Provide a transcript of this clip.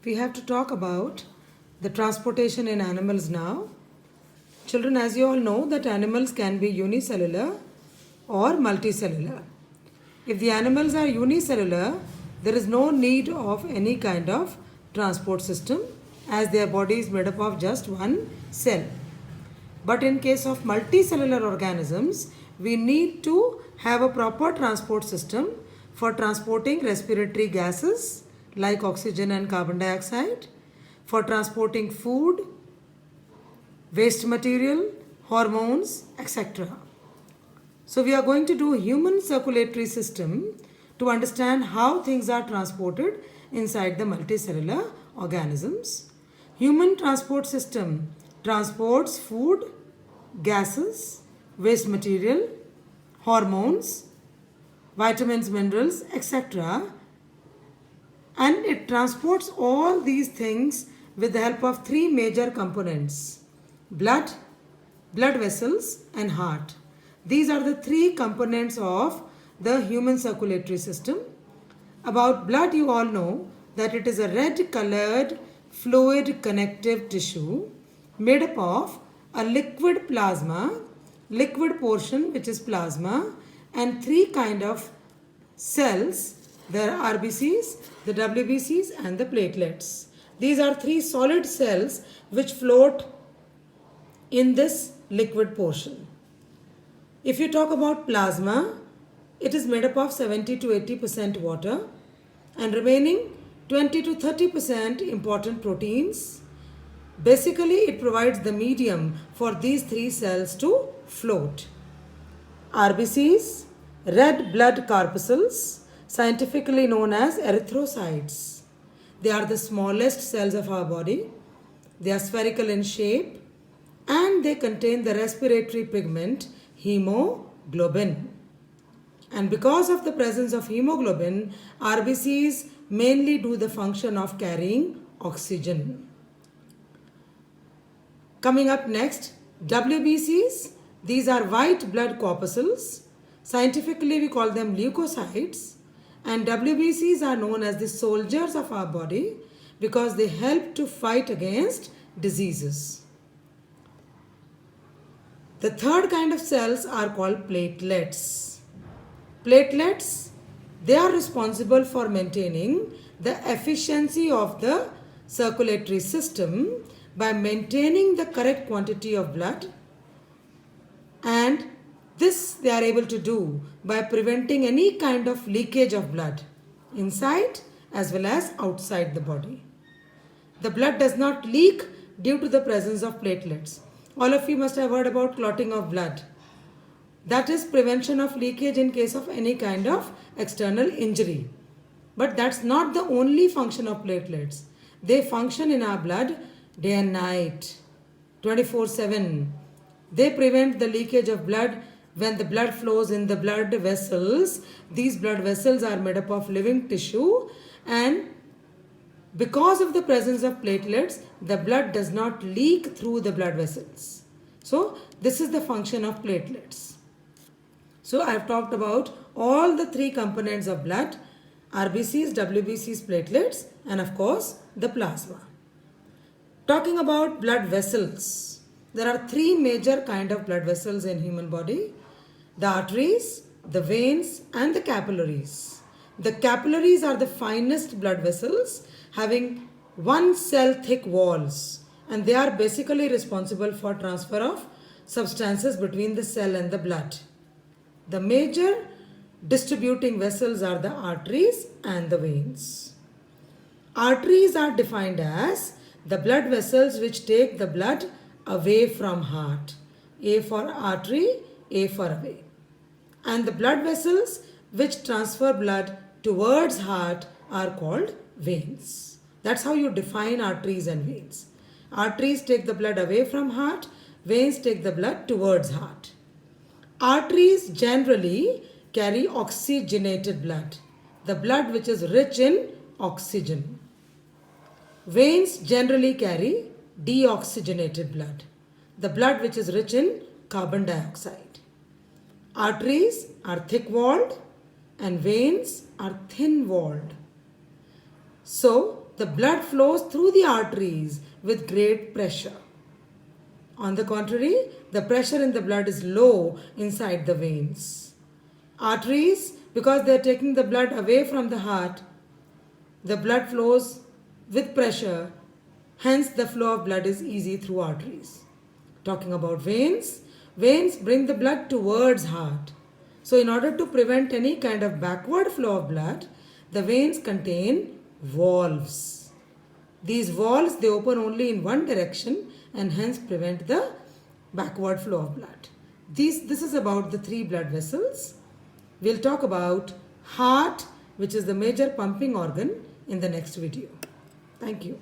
we have to talk about the transportation in animals now. Children, as you all know, that animals can be unicellular or multicellular. If the animals are unicellular, there is no need of any kind of transport system as their body is made up of just one cell. But in case of multicellular organisms, we need to have a proper transport system for transporting respiratory gases like oxygen and carbon dioxide, for transporting food, waste material, hormones, etc. So we are going to do human circulatory system to understand how things are transported inside the multicellular organisms. Human transport system transports food, gases, waste material, hormones, vitamins, minerals, etc. And it transports all these things with the help of three major components: blood, blood vessels, and heart. These are the three components of the human circulatory system. About blood, you all know that it is a red colored fluid connective tissue made up of a liquid plasma, liquid portion which is plasma, and three kind of cells. There are RBCs, the WBCs, and the platelets. These are three solid cells which float in this liquid portion. If you talk about plasma, it is made up of 70 to 80% water and remaining 20 to 30% important proteins. Basically, it provides the medium for these three cells to float. RBCs, red blood corpuscles, scientifically known as erythrocytes. They are the smallest cells of our body. They are spherical in shape and they contain the respiratory pigment hemoglobin. And because of the presence of hemoglobin, RBCs mainly do the function of carrying oxygen. Coming up next, WBCs. These are white blood corpuscles. Scientifically, we call them leukocytes. And WBCs are known as the soldiers of our body because they help to fight against diseases. The third kind of cells are called platelets. Platelets, they are responsible for maintaining the efficiency of the circulatory system by maintaining the correct quantity of blood, and this they are able to do by preventing any kind of leakage of blood inside as well as outside the body. The blood does not leak due to the presence of platelets. All of you must have heard about clotting of blood. That is prevention of leakage in case of any kind of external injury. But that's not the only function of platelets. They function in our blood day and night, 24/7. They prevent the leakage of blood when the blood flows in the blood vessels. These blood vessels are made up of living tissue, and because of the presence of platelets, the blood does not leak through the blood vessels. So this is the function of platelets. So I have talked about all the three components of blood: RBCs, WBCs, platelets, and of course the plasma. Talking about blood vessels, there are three major kind of blood vessels in human body: the arteries, the veins, and the capillaries. The capillaries are the finest blood vessels having one cell thick walls, and they are basically responsible for transfer of substances between the cell and the blood. The major distributing vessels are the arteries and the veins. Arteries are defined as the blood vessels which take the blood away from heart. A for artery, A for away. And the blood vessels which transfer blood towards heart are called veins. That's how you define arteries and veins. Arteries take the blood away from heart, veins take the blood towards heart. Arteries generally carry oxygenated blood, the blood which is rich in oxygen. Veins generally carry deoxygenated blood, the blood which is rich in carbon dioxide. Arteries are thick-walled and veins are thin-walled. So, the blood flows through the arteries with great pressure. On the contrary, the pressure in the blood is low inside the veins. Arteries, because they are taking the blood away from the heart, the blood flows with pressure, hence the flow of blood is easy through arteries. Talking about veins, veins bring the blood towards heart. So in order to prevent any kind of backward flow of blood, the veins contain valves. These valves, they open only in one direction and hence prevent the backward flow of blood. This is about the three blood vessels. We'll talk about heart, which is the major pumping organ, in the next video. Thank you.